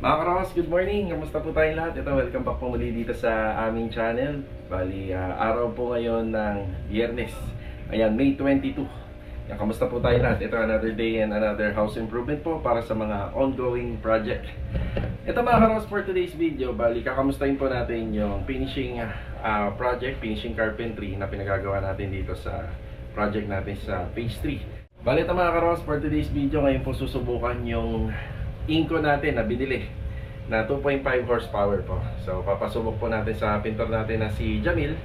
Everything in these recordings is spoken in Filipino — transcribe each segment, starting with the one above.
Mga karos, good morning! Kamusta po tayong lahat? Ito, welcome back po muli dito sa aming channel. Bali, araw po ngayon ng Biyernes. Ayan, May 22. Yan, kamusta po tayong lahat? Ito, another day and another house improvement po para sa mga ongoing project. Ito mga karos, for today's video, bali, kakamustahin po natin yung finishing project, finishing carpentry na pinagagawa natin dito sa project natin sa phase 3. Bali, ito mga karos, for today's video, ngayon po susubukan yung Inco natin na binili na 2.5 horsepower po. So papasubok po natin sa pintor natin na si Jamil.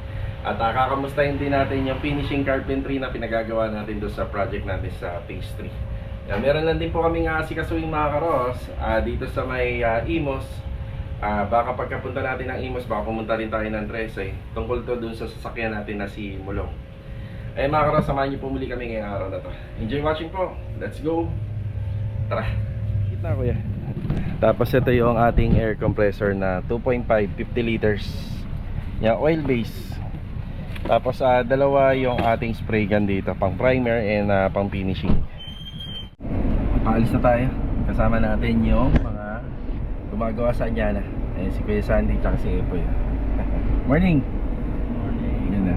At kakamustahin din natin yung finishing carpentry na pinagagawa natin doon sa project natin sa phase 3. Meron lang din po kaming asikasuing mga karos dito sa may Imos. Baka pagkapunta natin ng Imos, baka pumunta rin tayo ng Tresay tungkol to doon sa sasakyan natin na si Mulong. Ay mga karos, samahan niyo po muli kami ngayong araw na to. Enjoy watching po. Let's go. Tara. Na kuya. Tapos ito yung ating air compressor na 2.5 50 liters. Yan, oil base. Tapos dalawa yung ating spray gun dito, pang primer and pang finishing. Paalis na tayo. Kasama natin yung mga gumagawa sa Anyana. Ayan, si Kuya Sandy at si Epoy. Morning. Morning. Yan na.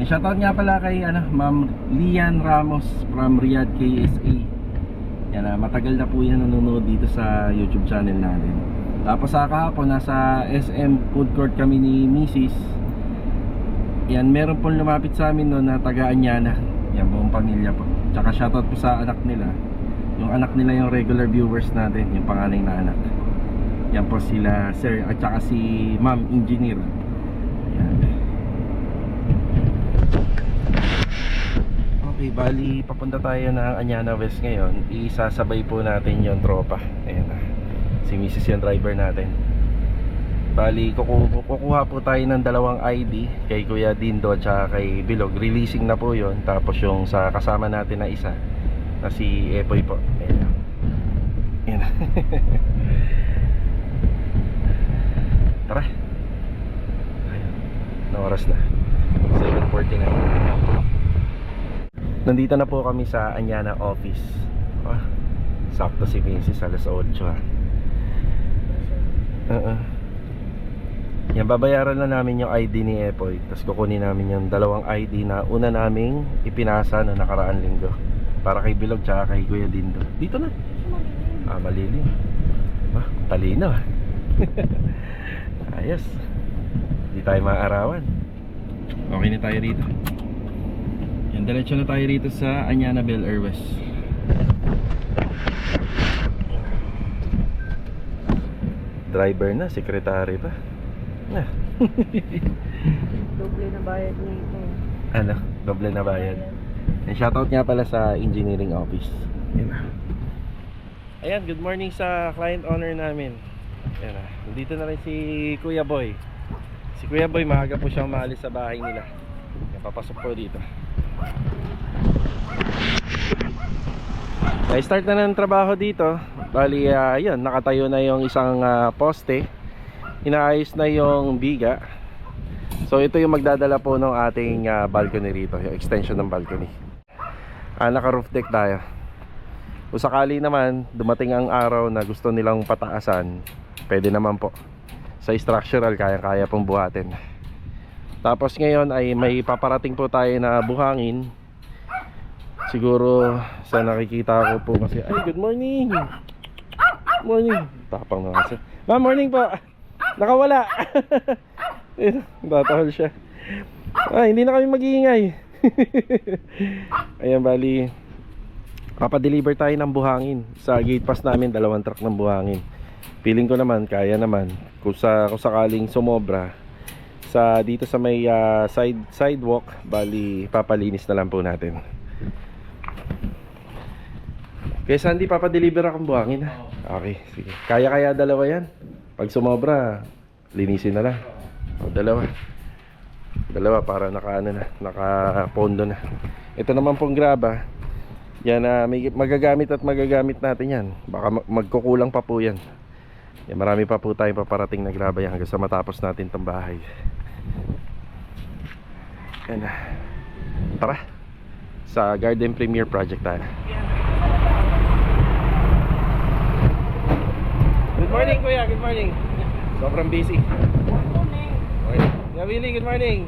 Shoutout nga pala kay Ma'am Lian Ramos from Riyadh KSA. Yan, matagal na po yan nanonood dito sa YouTube channel natin. Tapos kahapon nasa SM food court kami ni Mrs. Yan, meron pong lumapit sa amin noon na taga Anyana. Yan, buong pamilya po. Tsaka shoutout po sa anak nila. Yung anak nila yung regular viewers natin, yung panganay na anak. Yan po sila sir at tsaka si ma'am engineer. Yan. Okay, bali papunta tayo ng Anyana West ngayon. Isasabay po natin yung tropa. Ayan na, si Mrs. yung driver natin. Bali kukuha po tayo ng dalawang ID, kay Kuya Dindo at saka kay Bilog. Releasing na po yon. Tapos yung sa kasama natin na isa na si Epoy po. Ayan na. Ayan na. Tara. Ayan, na oras na 7:49. Nandito na po kami sa Anyana office. Sakto si Mrs. alas 8 Yan, babayaran na namin yung ID ni Epoy. Tapos kukunin namin yung dalawang ID na una naming ipinasa na nakaraan linggo. Para kay Bilog tsaka kay Kuya Dindo. Dito na. Malilim. Talino. Ayos. Hindi tayo maaarawan. Okay na tayo rito. Yan, diretso na tayo rito sa Anyana Bel Air West. Driver na, sekretary pa. Doble na bayad niya ito. Ano? Doble na bayad. And shoutout nga pala sa engineering office. Ayan, good morning sa client owner namin. Ayan na. Nandito na rin si Kuya Boy. Si Kuya Boy, maaga po siyang maalis sa bahay nila. Papasok po dito. Start na ng trabaho dito. Bali, yun, nakatayo na yung isang poste. Inaayos na yung biga. So ito yung magdadala po ng ating balcony rito, yung extension ng balcony. Naka roof deck tayo. Kung sakali naman dumating ang araw na gusto nilang pataasan, pwede naman po. Sa structural, kaya-kaya pong buhatin. Tapos ngayon ay may paparating po tayo na buhangin. Siguro sa nakikita ko po kasi, ay, good morning. Morning. Tapang na kasi. Ma'am, morning po. Nakawala. Tatahol siya. Hindi na kami mag-iingay. Ayan, bali papadeliver tayo ng buhangin. Sa gate pass namin, 2 truck ng buhangin. Feeling ko naman, kaya naman. Kung sakaling sumobra dito sa may sidewalk, bali papalinis na lang po natin. Kaya Sandy, papadeliver akong buhangin. Okay, sige. Kaya 2 yan. Pag sumobra, linisin na lang. Dalawa para naka-pondo na. Ito naman pong graba. Yan, may magagamit natin yan. Baka magkukulang pa po yan. Yan, marami pa po tayong paparating na graba yan hanggang sa matapos natin itong bahay. Yan. Tara. Sa Garden Premier Project tayo. morning, kuya. Good morning. Sobrang busy. Morning. Yeah, Willie, good morning.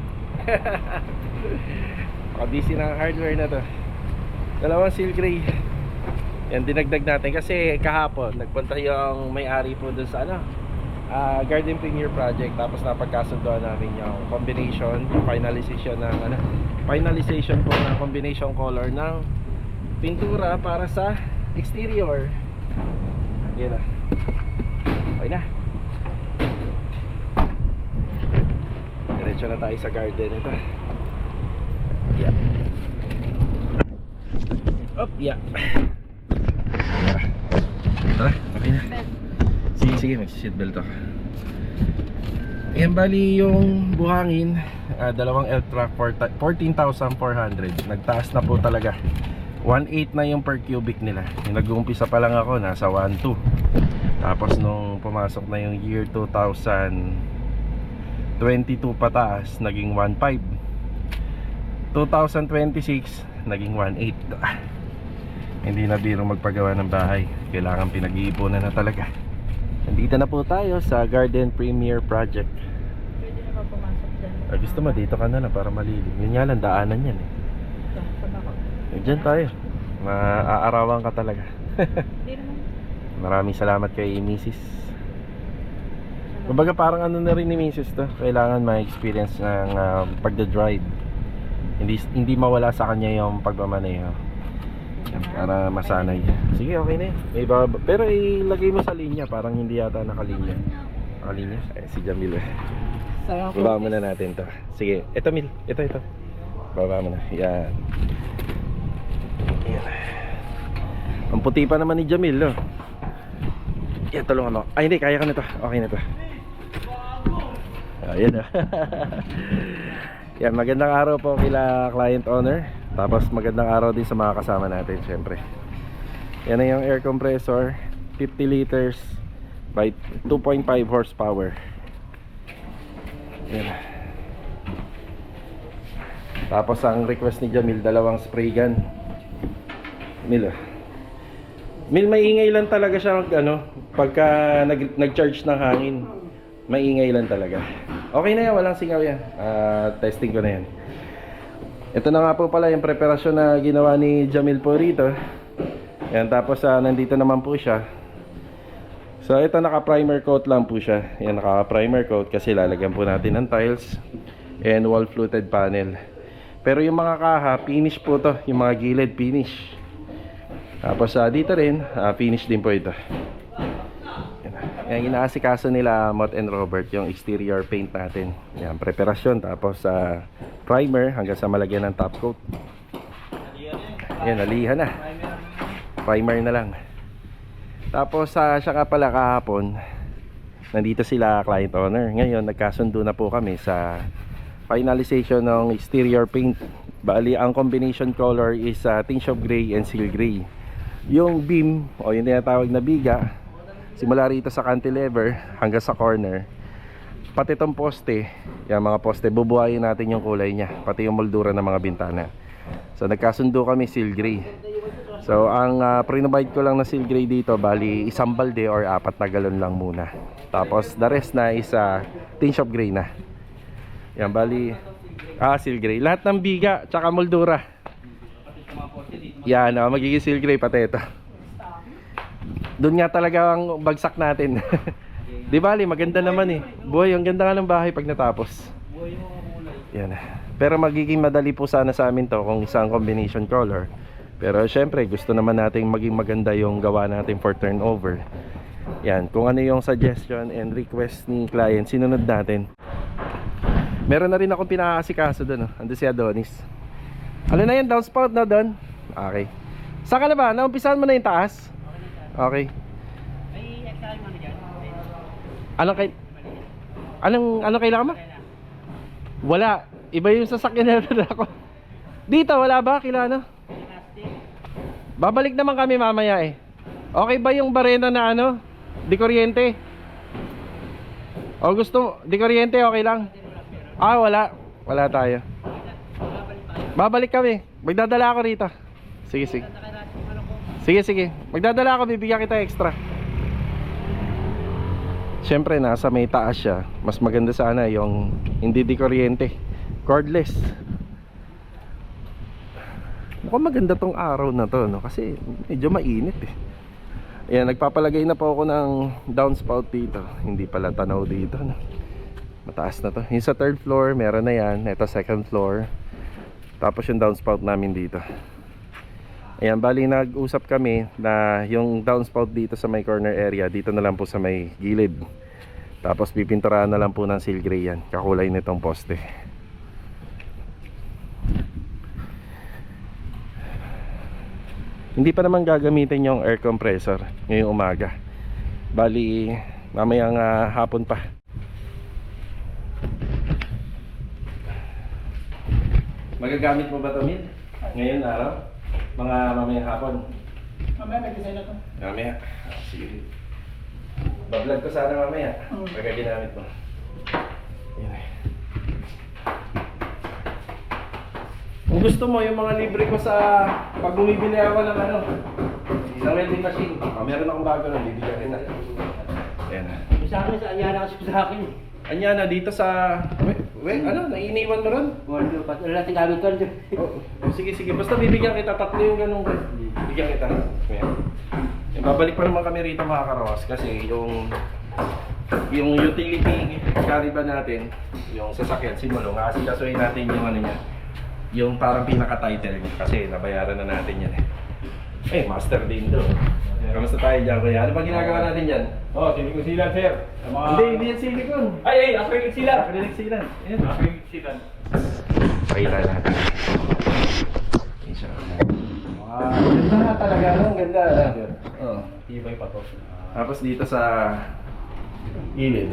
Busy na ang hardware na to. Dalawang seal gray. Yan, dinagdag natin kasi kahapon nagpunta yung may-ari po dun sa Garden Premier Project. Tapos napagkasunduan namin yung combination, yung finalization ng finalization po ng combination color ng pintura para sa exterior. Yan na. Okay na. Diretso na tayo sa garden ito. Yeah. Up, yeah. Tara, okay na. Sige, mag-seatbelt ako. Ayan, bali yung buhangin, dalawang L-track 14,400. Nagtaas na po talaga. 1.8 na yung per cubic nila. Yung nag-uumpisa pa lang ako, nasa 1.2. Tapos nung pumasok na yung year 2022 pataas, naging 1.5. 2026, naging 1.8. Hindi na biro magpagawa ng bahay. Kailangan pinag-iipunan na talaga. Nandito na po tayo sa Garden Premier Project. Pwede na ba pumasok dyan? Gusto mo, dito ka na lang para malilim. Yun nga lang, daanan yan eh. Saan ako? Diyan tayo. Maaarawan ka talaga. Hindi naman. Maraming salamat kay Mrs. Kumbaga parang ano na rin ni Mrs. to. Kailangan ma-experience ng pagda-drive. Hindi mawala sa kanya yung pagmamaneho. Para masanay. Sige, okay na yun. Pero ilagay mo sa linya. Parang hindi yata nakalinya. Nakalinya? Si Jamil eh. Baba muna natin to. Sige, ito Mil. Ito. Baba mo na. Yan. Yan. Ang puti pa naman ni Jamil, no? Yan, tulungan mo. Ay, hindi. Kaya ka na to. Okay na to. Ayan na. Yan, magandang araw po kila client owner. Tapos magandang araw din sa mga kasama natin, syempre. Yan na yung air compressor, 50 liters by 2.5 horsepower. Yan. Tapos ang request ni Jamil, dalawang spray gun. Mil, may ingay lang talaga siya pagka nag-charge ng hangin. Maingay lang talaga. Okay na yan, walang singaw yan. Testing ko na yan. Ito na nga po pala yung preparasyon na ginawa ni Jamil po rito. Yan, tapos nandito naman po siya. So ito naka-primer coat lang po siya. Yan, naka-primer coat kasi lalagyan po natin ng tiles and wall fluted panel. Pero yung mga kaha, finish po to. Yung mga gilid, finish. Tapos dito rin, finish din po ito. Yan, inaasikaso nila Mott and Robert yung exterior paint natin. Yan, preparasyon. Tapos primer hanggang sa malagyan ng top coat. Yan, nalihan na. Primer na lang. Tapos siya ka pala kahapon, nandito sila client owner. Ngayon nagkasundo na po kami sa finalization ng exterior paint. Bali ang combination color is tinge of gray and seal gray. Yung beam o yung tinatawag na biga, simula rito sa cantilever hanggang sa corner, pati itong poste, yung mga poste, bubuhayin natin yung kulay niya, pati yung moldura ng mga bintana. So nagkasundo kami seal gray. So ang pre-provide ko lang na seal gray dito, bali isang balde or 4 na galon lang muna. Tapos the rest na is tinge of gray na. Yan, bali seal gray. Lahat ng biga tsaka moldura. Yan, magiging seal gray pati ito. Doon nga talaga ang bagsak natin. Di bali, maganda naman eh. Boy, ang ganda nga ng bahay pag natapos. Yan. Pero magiging madali po sana sa amin to kung isang combination color. Pero syempre, gusto naman nating maging maganda yung gawa natin for turnover. Yan, kung ano yung suggestion and request ni client, sinunod natin. Meron na rin akong pinakaasikaso doon. Ando si Adonis. Ano na yan? Downspout na doon? Okay. Saan ka na ba? Naumpisahan mo na yung taas? Okay. May extra mo na dyan. Anong kailangan mo? Wala. Iba yung sasakyan na ako. Dito, wala ba? Kailangan? Babalik naman kami mamaya eh. Okay ba yung barena na di kuryente? O gusto, di kuryente okay lang? Wala. Wala tayo. Babalik kami. Magdadala ako rito. Sige. Sige. Magdadala ako, bibigyan kita extra. Siyempre nasa may taas siya. Mas maganda sana yung hindi di kuryente, cordless. Mukhang maganda tong araw na to, no? Kasi medyo mainit eh. Ayan, nagpapalagay na po ako ng downspout dito. Hindi pala tanaw dito, no? Mataas na to. Yung sa third floor meron na yan. Ito second floor. Tapos yung downspout namin dito. Ayan, bali nag-usap kami na yung downspout dito sa may corner area, dito na lang po sa may gilid. Tapos pipinturahan na lang po ng seal gray yan, kakulay nitong poste. Hindi pa naman gagamitin yung air compressor ngayong umaga. Bali mamayang hapon pa. Magagamit mo ba ito, Mil? Ngayon araw? Mga mamayang hapon? Mamaya may design na to. Mamaya? Sige. Bablog ko sana mamaya. Pagka ginamit mo. Yan. Kung gusto mo, yung mga libre ko sa pag bumibili ako ng ano, ng welding machine. Meron akong bago nun, bibigyan kita. Yan. Sa akin, sa Anyana kasi sa akin. Anya na dito sa... ano? Naiiniwan mo ron? Wala, wala natin gamit ko. Sige, basta bibigyan kita. Tatlo yung ganun. Bibigyan kita. Babalik pa naman kami rito mga karawas. Kasi yung utility carry ba natin, yung sasakyan, simulong, asikasuhin natin yung ano niya. Yung parang pinaka-title niya. Kasi nabayaran na natin yan eh. Master din doon. Kamusta tayo dyan, kuya? Ano ba ginagawa natin dyan? Silicon sealant, sir. Sa mga... Hindi yan silicone. Ay, acrylic sealant. Acrylic sealant. Ayan. Acrylic sealant. Pakita natin. Ganda nga talaga, no? Ganda. Oh. Ibay pa to. Tapos dito sa gilid.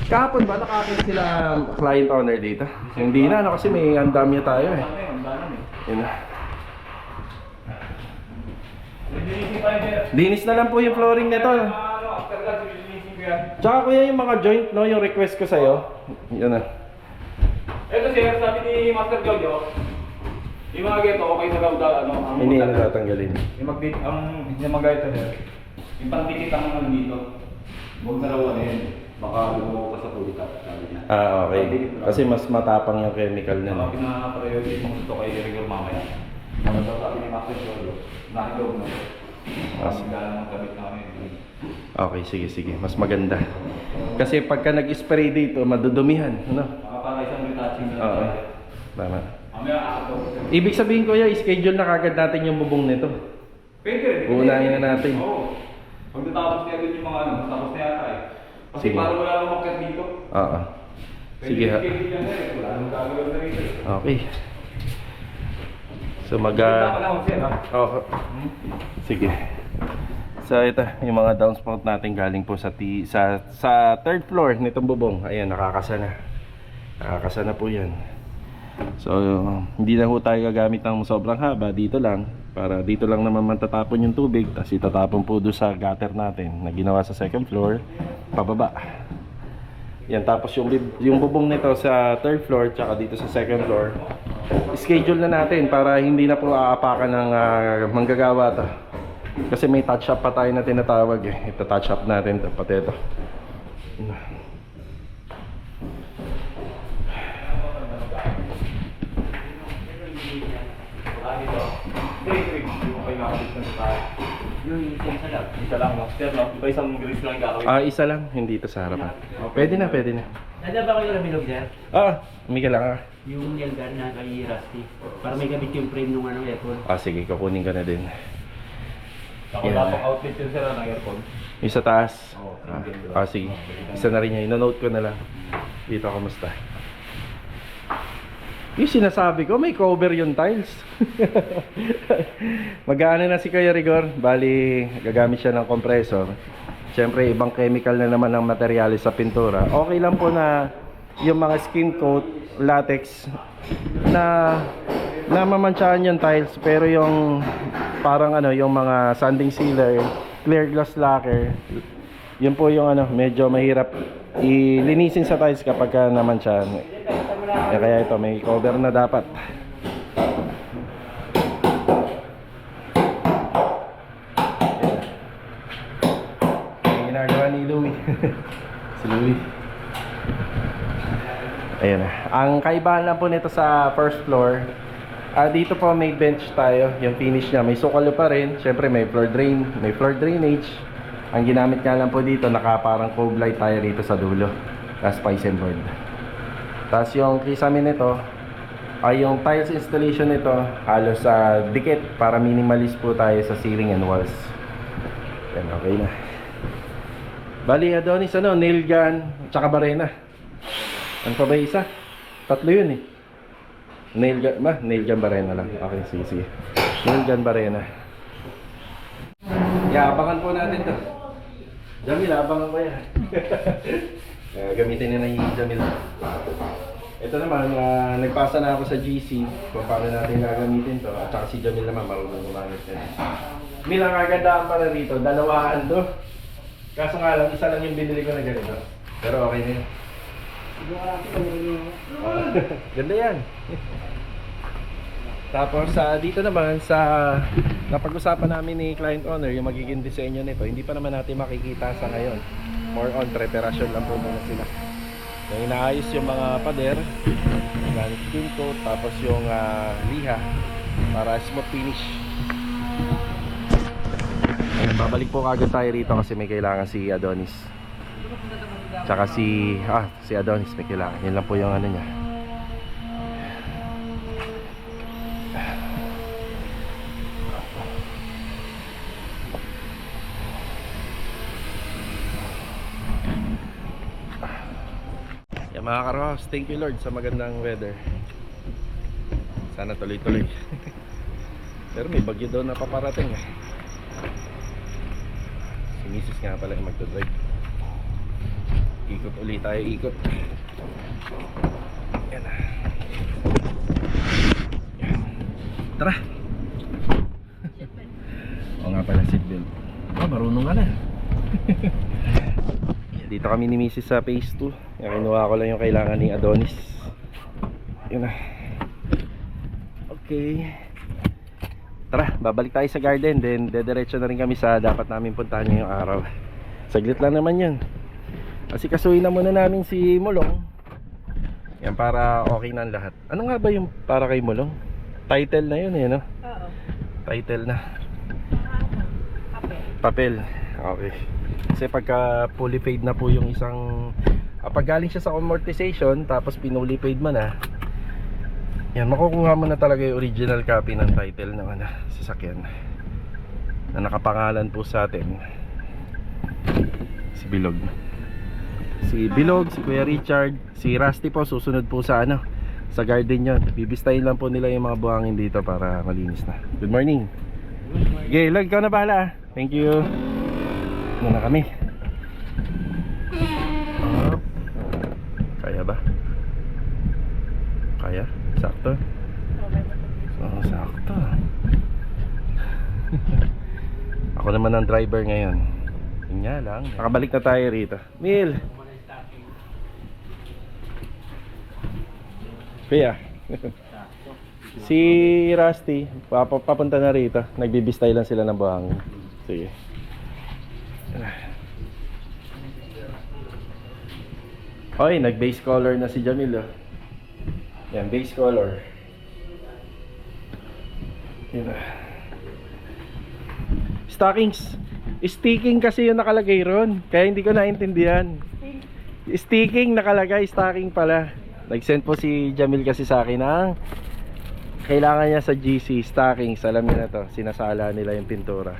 Kahapon ba nakakita sila client owner dito? Hindi na, ano, kasi may andamya tayo eh. Yun na. Dinis na lang po yung flooring nito. Tsaka kuya yung mga joint, no, yung request ko sa'yo. Yun na. Ito sir, sabi ni Master Jojo, yung mga ganito, okay sa gawda, ano, ang Hindi na tatanggalin. yung mga ganito sir, yung pangdikit ang ano dito, huwag na raw ano yun, baka lumuko ka sa tulikat, sabi niya. Okay. Kasi mas matapang yung chemical na. Mga pina-priority mo ito kay Rigor mamaya. Ano daw sabi ni Master Jojo, nakikog na ito. Mas gano'n ang kabit namin. Okay, sige. Mas maganda. Kasi pagka nag-spray dito, madudumihan. Ano? Para isang retouching na. Oo. Tama. Mamaya ako. Ibig sabihin ko schedule na kagad natin yung bubong nito. Pwede. Uunahin na natin. Oo. Pag natapos niya din yung mga ano, tapos na yata eh. Kasi Sige. parang wala namang kat dito. Oo. Sige ha. Pwede yan eh. Wala namang gagawin na rito. Okay. So Wala lang sir ha. Oh. Sige. So ito, yung mga downspout natin galing po sa third floor nitong bubong. Ayan, nakakasa na. Nakakasa na po 'yan. So hindi na ho tayo gagamit ng sobrang haba, dito lang para dito lang naman matatapon yung tubig, tapos itatapon po doon sa gutter natin na ginawa sa second floor pababa. Yan, tapos yung bubong nito sa third floor tsaka dito sa second floor, schedule na natin para hindi na po aapakan ng manggagawa to. Kasi may touch up pa tayo na tinatawag eh. Ito touch up natin to, pati ito. Yung isa lang. Isa lang no? Sir no? Iba isang grease lang gagawin. Isa lang, hindi ito sa harapan. Pwede na. Nada ba kayo nabilog dyan? May ka lang Yung nail gun na kay Rusty. Para may gamit yung frame nung ano, aircon. sige, kukunin ko na din. Ako lapang outlet yun sir ng aircon. Yung sa taas. Oo, Sige. Isa na rin yan. Ino-note ko na lang. Dito, kamusta? Yung sinasabi ko, may cover yung tiles. Mag-aano na si Kuya Rigor. Bali, gagamit siya ng compressor. Siyempre, ibang chemical na naman ang materyales sa pintura. Okay lang po na yung mga skin coat, latex, na mamamansyahan yung tiles. Pero yung parang ano, yung mga sanding sealer, clear glass lacquer, yun po yung ano, medyo mahirap ilinisin sa tiles kapag namansyahan. Kaya ito, may cover na dapat. ginagawa ni Louie. Si Louie. Ayan na. Ang kaibahan lang po nito sa first floor, dito po may bench tayo. Yung finish niya, may sukalo pa rin. Siyempre may floor drain, may floor drainage. Ang ginamit nga lang po dito, naka parang cove light tayo rito sa dulo. Tapos Python board. Tapos yung kisame nito, ay yung tiles installation nito, halos sa dikit para minimalist po tayo sa ceiling and walls. Yan, okay na. Bali, Adonis, nail gun, tsaka barena. Ano pa ba isa? Tatlo yun eh. Nail gun barena lang. Okay, sige. Nail gun barena. Abangan po natin to. Jamil, abangan ko yan. Gamitin nila yung Jamil. Ito naman, nagpasa na ako sa GC kung paano natin gagamitin to. At saka si Jamil naman marunong gumamit na. Mil, ang kagandaan pala rito, dalawahan to. Kaso nga lang, isa lang yung binili ko na ganito. Pero okay na yun. Ganda yan. Tapos dito naman sa napag-usapan namin ni client owner yung magiging disenyo nito, hindi pa naman natin makikita sa ngayon. More on preparation lang po muna sila. Yung inaayos yung mga pader, gamit skin coat, tapos yung liha para smooth finish. Ayan, babalik po kagad tayo rito kasi may kailangan si Adonis. Tsaka si Adonis may kailangan. Yan lang po yung ano niya. Yan mga karos, thank you Lord sa magandang weather. Sana tuloy-tuloy. Pero may bagyo daw na paparating eh. Si Mrs. nga pala yung magdadrive. Ikot ulit tayo, ikot. Yan na. Yan. Tara. O nga pala seatbelt. Marunong ka na. Dito kami ni Mrs. sa phase 2. Kinuha ko lang yung kailangan ni Adonis. Yan na. Okay. Tara, babalik tayo sa garden. Then dediretso na rin kami sa dapat namin puntahan ngayong araw. Saglit lang naman yan. Kasi kasuhin na muna namin si Mulong. Yan para okay na ang lahat. Ano nga ba yung para kay Mulong? Title na yun eh, no? Oo. Title na. Papel. Papel. Okay. Kasi pagka fully paid na po yung isang pag galing siya sa amortization tapos pinuli paid mo na, yan, makukuha mo na talaga yung original copy ng title ng sasakyan na nakapangalan po sa atin. Si Bilog. Si Bilog, si Kuya Richard, si Rusty po susunod po sa sa garden yon. Bibistahin lang po nila yung mga buhangin dito para malinis na. Good morning. Okay, Log, ikaw na bahala. Thank you. Muna kami. Kaya ba? Kaya? Sakto? Oo, sakto. Ako naman ang driver ngayon. Yun nga lang. Nakabalik na tayo rito. Mil! Kuya. Si Rusty papunta na rito. Nagbibistay lang sila ng buhangin. Sige. Hoy, nag-base color na si Jamil. Yan, base color. Yan. Stockings. Sticking kasi yung nakalagay ron. Kaya hindi ko naintindihan. Sticking nakalagay, stocking pala. Nag-send po si Jamil kasi sa akin ng kailangan niya sa GC stockings. Alam niya na to, sinasala nila yung pintura.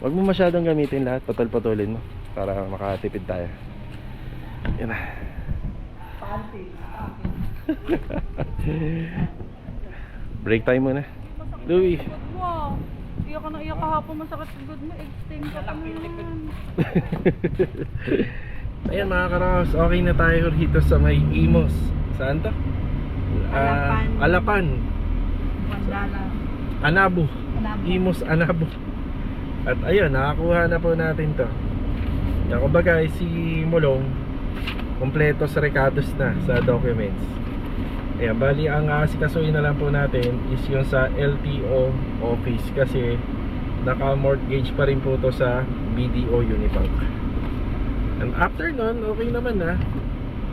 Huwag mo masyadong gamitin lahat, patol-patulin mo para makatipid tayo. Yan na. Break time muna. Louie. Wow. Iyak ka na iyak kahapon, masakit sa good mo. Extend ka pa naman. Ayan mga karos, okay na tayo rito sa may Imos. Saan to? Alapan. Mandala. Anabo. Anabo. Imos Anabo. At ayun, nakakuha na po natin to. Yan, kumbaga si Mulong kompleto sa recados na sa documents. Ayan, bali ang sikasuhin na lang po natin is yung sa LTO office kasi naka-mortgage pa rin po to sa BDO Unipunk. And after nun, okay naman na.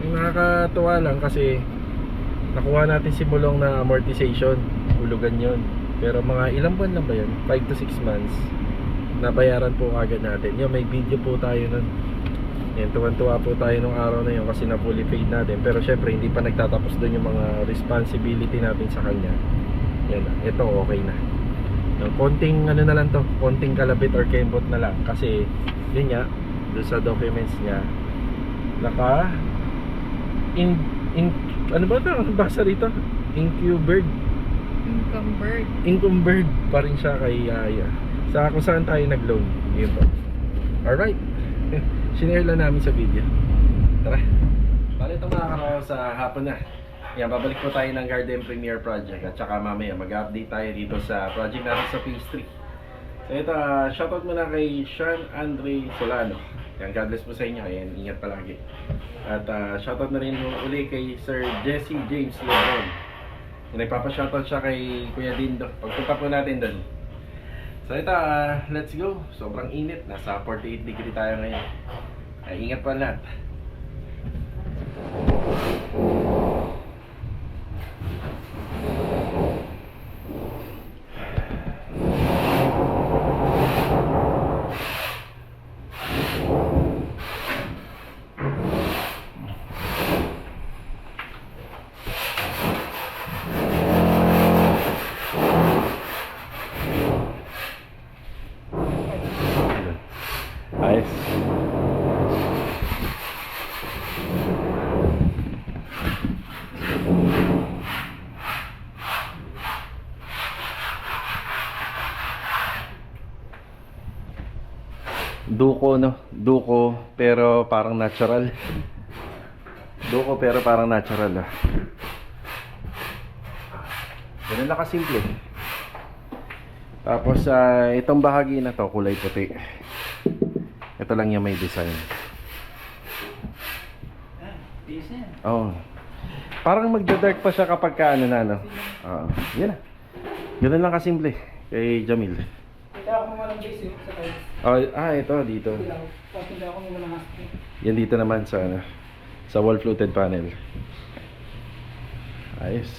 Yung nakakatuwa lang kasi nakuha natin simulong na amortization, hulugan yon. Pero mga ilang buwan lang ba yun? 5 to 6 months nabayaran po agad natin. Yung may video po tayo nun. Yan, tuwan-tuwa po tayo nung araw na yun kasi na fully paid natin. Pero syempre hindi pa nagtatapos doon yung mga responsibility natin sa kanya. Yan, ito okay na. Yung konting ano na lang to, konting kalabit or kembot na lang kasi yun nga, doon sa documents niya naka ano ba ito? Ano basa rito? Encumbered pa rin siya kay Yaya sa kung saan tayo nag-loan. Yun po. Alright. Sinare lang namin sa video. Tara. Bali ito mga karo sa hapon na. Yan, babalik po tayo ng Garden Premier Project at saka mamaya mag-update tayo dito sa project natin sa Phase 3. So ito, shoutout muna kay Sean Andre Solano. Yan, God bless po sa inyo. Yan, ingat palagi. At shoutout na rin uli kay Sir Jesse James Lebron. Yan, nagpapa-shoutout siya kay Kuya Dindo. Pagpunta po natin doon. So ito, let's go. Sobrang init. Nasa 48 degree tayo ngayon. Ay, ingat pa lahat. Ayos. Duko no, duko pero parang natural. Duko pero parang natural ah. Ganun na kasimple. Tapos itong bahagi na to kulay puti. Ito lang yung may design. Oh. Parang magda-dark pa siya kapag ka ano na no. Yan na. Ganun lang kasimple kay Jamil. Kaya ako naman ng base sa tiles. Ito dito. Hindi ako naman ng husky. Yan dito naman sa ano, sa wall fluted panel. Ayos.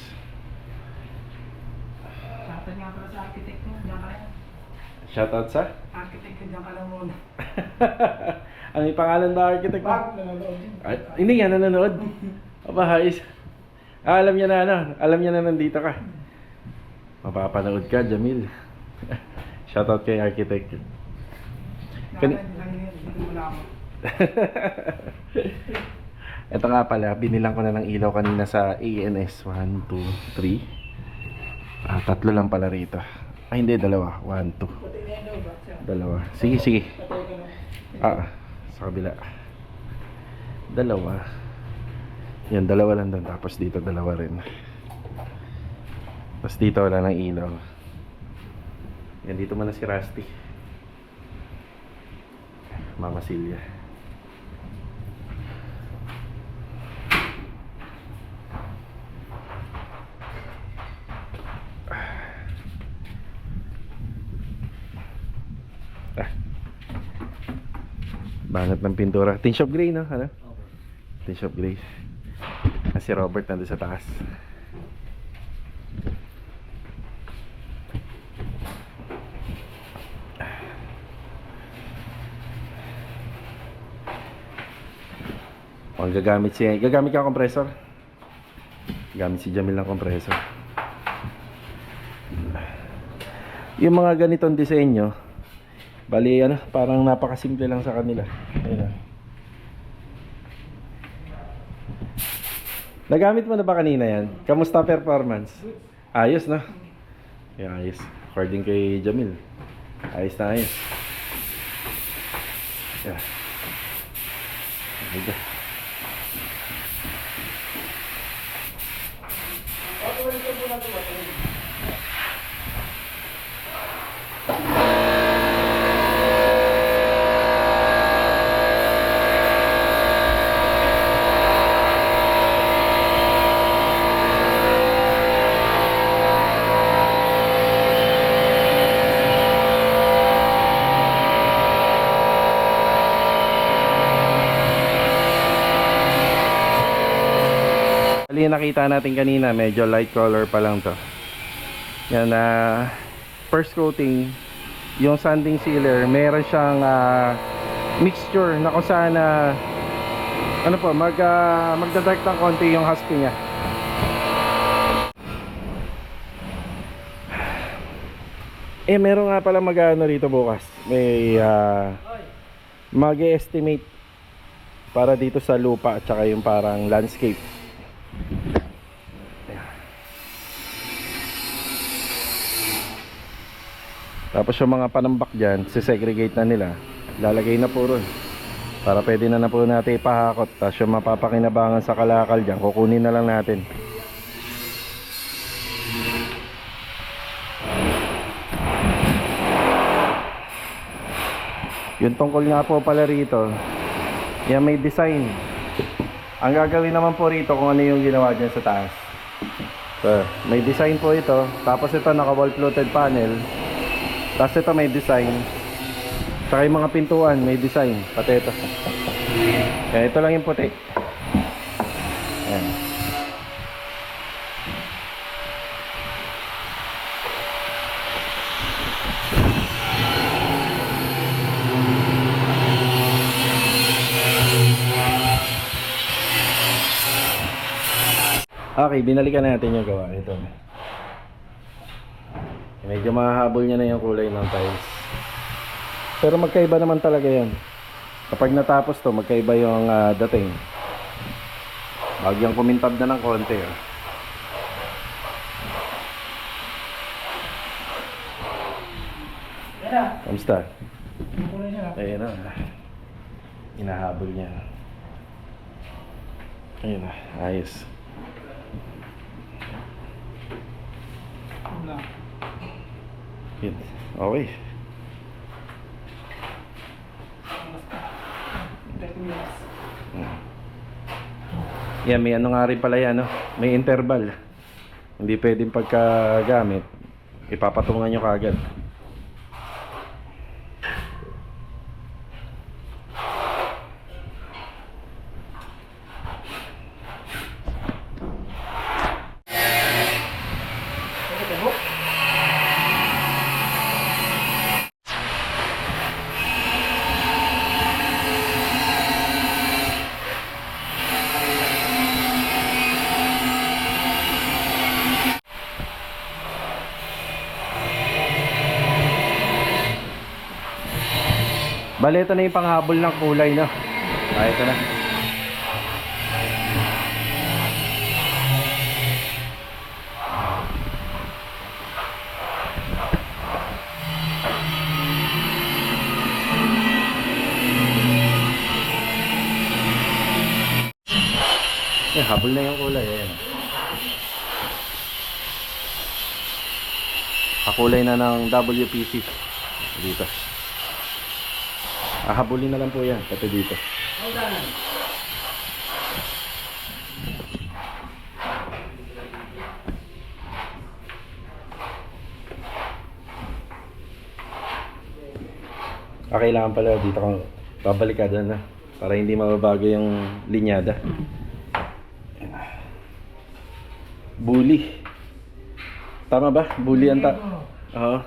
Shoutout nga pala sa architect mo. Diyan ka lang. Shoutout sa? Architect ko, diyan ka lang muna. Ano yung pangalan ba architect mo? Bag, nanonood yun. Hindi nga nanonood. Aba, ayos. Alam niya na ano, alam niya na nandito ka. Mapapanood ka, Jamil. Shoutout kay architect. Nakakain lang yun. Hindi mo lang ako. Ito nga pala, binilang ko na ng ilaw kanina sa ANS. 1, 2, 3. Tatlo lang pala rito. Hindi, dalawa. 1, 2. Pati na yun, ba? Dalawa. Sige, sige. Patay ka na. Sa kabila. Dalawa. Yan, dalawa lang doon. Tapos dito, dalawa rin. Tapos dito, wala nang ilaw. Yan, dito muna si Rusty. Mama Silvia. Banat ng pintura. Tinge of gray, no? Ano? Tinge of gray. Si Robert nandun sa taas. Gagamit ka compressor. Gamit si Jamil ng compressor. Yung mga ganitong disenyo, bali ano, parang napakasimple lang sa kanila. Ayun. Nagamit mo na ba kanina yan? Kamusta performance? Ayos na. Yeah, ayos. According kay Jamil. Ayos na ayos. Yeah. Okay. bali yung nakita natin kanina, medyo light color pa lang to. Yan na first coating, yung sanding sealer, meron siyang mixture na kung saan ano po, magda-dark ng konti yung husky niya. Meron nga pala mag-ano rito bukas. May mag-estimate para dito sa lupa at saka yung parang landscape. Tapos yung mga panambak dyan, sisegregate na nila. Lalagay na po ron para pwede na po natin ipahakot. Tapos yung mapapakinabangan sa kalakal dyan, kukunin na lang natin. Yung tungkol nga po pala rito, yan may design. Ang gagawin naman po rito kung ano yung ginawa dyan sa taas. So, may design po ito. Tapos ito naka wall floated panel. Tapos ito may design. Tsaka yung mga pintuan may design. Pati ito. Kaya ito lang yung puti. Ayan. Okay, binalikan natin yung gawa. Ito. Medyo mahahabol niya na yung kulay ng tiles. Pero magkaiba naman talaga yan. Kapag natapos to, magkaiba yung dating. Bagyang kumintab na ng konti. Kamusta? Ayun na. Inahabol niya. Ayun na, ayos. Yun. Okay. Yan, may ano nga rin pala yan, no? May interval. Hindi pwedeng pagkagamit ipapatungan nyo kagad. Bale, ito na yung panghabol ng kulay, no? Ito na. Habol na yung kulay, ayan. Kakulay na ng WPC dito. Habulin na lang po yan, pati dito. Kailangan pala dito kang babalikada na para hindi mababago yung linyada. Bully. Tama ba? Bully ang Oo.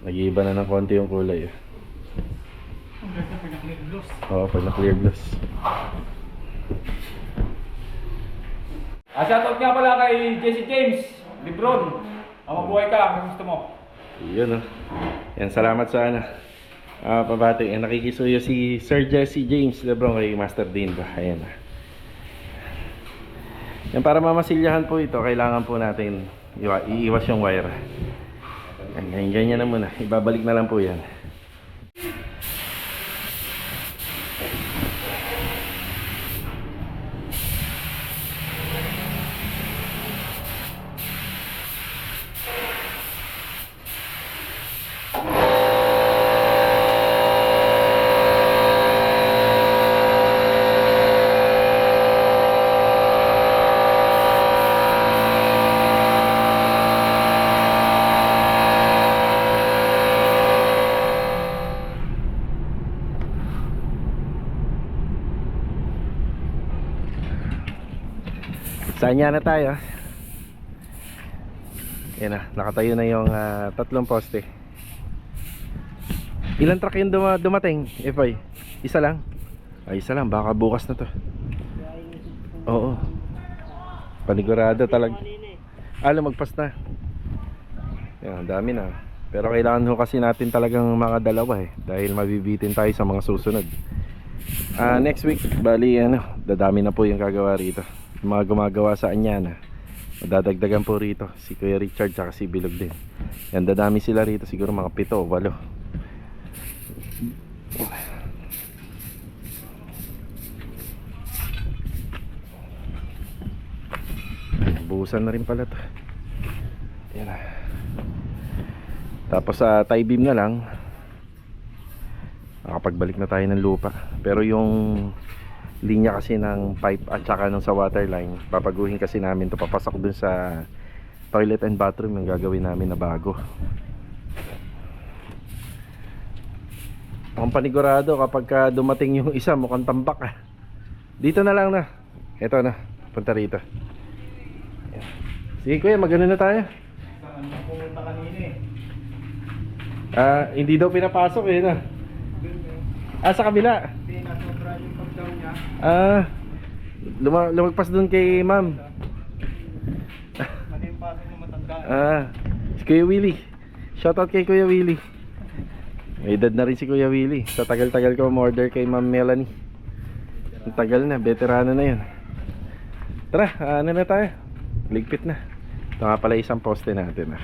Nag-iiba na ng konti yung kulay. Ang ganda pag na-clear gloss. Oo, pag na-clear gloss. Shoutout nga pala kay Jesse James, Lebron. Mabuhay ka kung gusto mo. Yun, yan, salamat sa pabati. Nakikisuyo si Sir Jesse James Lebron kay Master Dean ba. Ayan. Yan, para mamasilyahan po ito, kailangan po natin iiwas yung wire. Ganyan na muna. Ibabalik na lang po yan. Saan na tayo? Yan na, nakatayo na yung tatlong poste. Ilan truck yung dumating, F.I.? Isa lang? Ay, isa lang, baka bukas na to. Oo. Panigurado talaga. Lumagpas na. Yan, dami na. Pero kailangan ho kasi natin talagang mga dalawa dahil mabibitin tayo sa mga susunod. Next week, bali dadami na po yung gagawa rito. Yung mga gumagawa sa Anyana, madadagdagan po rito si Kuya Richard tsaka si Bilog din. Yan, dadami sila rito, siguro mga 7 o 8. Buhusan na rin pala to. Yan na. Tapos sa tie beam na lang, nakapagbalik na tayo ng lupa. Pero yung linya kasi ng pipe at saka nung sa water line, papaguhin kasi namin to, papasok dun sa toilet and bathroom yung gagawin namin na bago. Ang panigurado kapag dumating yung isa mukhang tambak. Dito na lang na. Ito na, punta rito. Sige kuya, magano na tayo. Saan na pumunta kanina eh. Hindi daw pinapasok na. Sa kabila. Hindi, nasobra yung pag-down niya. Lumagpas dun kay ma'am. Mali yung pasok ng matanda. Si Kuya Willie. Shoutout kay Kuya Willie. May edad na rin si Kuya Willie. Sa tagal-tagal ko order kay Ma'am Melanie. Ang tagal na, veterano na yun. Tara, ano na tayo? Ligpit na. Ito nga pala isang poste natin.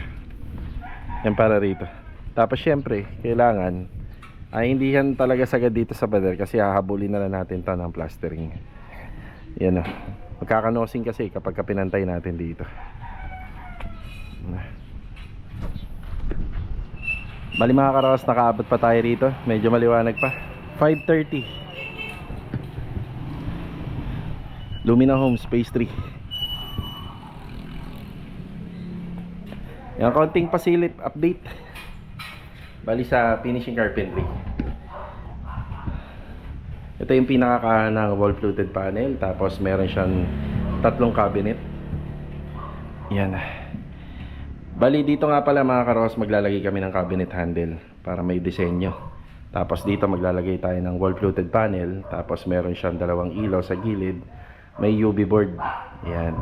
Yan para rito. Tapos syempre, kailangan hindi yan talaga sagad dito sa pader kasi hahabulin na lang natin ito ng plastering. Yan o. Magkakanosing kasi kapag pinantay natin dito. Bali mga karaos, nakaabot pa tayo rito. Medyo maliwanag pa. 5:30. Lumina Homes, Phase 3. Yung konting pasilip update. Bali sa finishing carpentry. Ito yung pinaka ng wall fluted panel. Tapos meron siyang 3 cabinet. Yan. Bali dito nga pala mga karos, maglalagay kami ng cabinet handle para may disenyo. Tapos dito maglalagay tayo ng wall fluted panel. Tapos meron siyang 2 ilaw sa gilid. May UV board. Yan.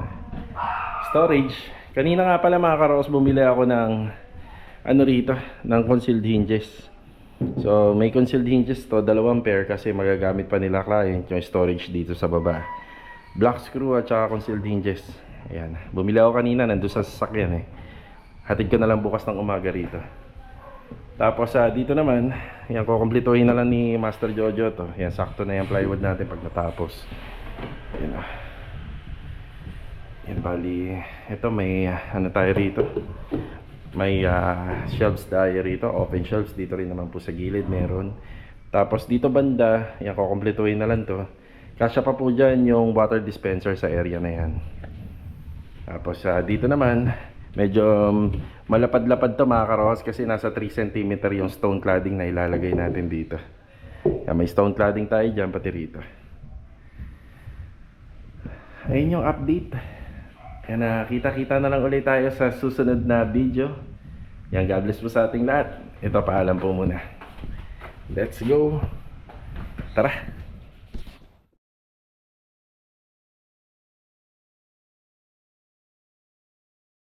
Storage. Kanina nga pala mga karos, bumili ako ng rito, ng concealed hinges. So may concealed hinges to, 2 pair kasi magagamit pa nila client yung storage dito sa baba. Black screw at saka concealed hinges. Ayan. Bumili ako kanina, nandun sa sasakyan Hatid ko na lang bukas ng umaga rito. Tapos dito naman, yan, kukumpletuhin na lang ni Master Jojo to. Yan, sakto na yung plywood natin pag natapos. Yan. Yan, bali, ito may tayo rito. May shelves tayo rito, open shelves. Dito rin naman po sa gilid meron. Tapos dito banda, yan, kukumpletuhin na lang to. Kasya pa po dyan yung water dispenser sa area na yan. Tapos dito naman, medyo malapad-lapad to mga karos kasi nasa 3 cm yung stone cladding na ilalagay natin dito. Yan, may stone cladding tayo dyan pati rito. Ayun yung update. Yan, kita-kita na lang ulit tayo sa susunod na video. Yan, God bless po sa ating lahat. Ito, paalam po muna. Let's go. Tara.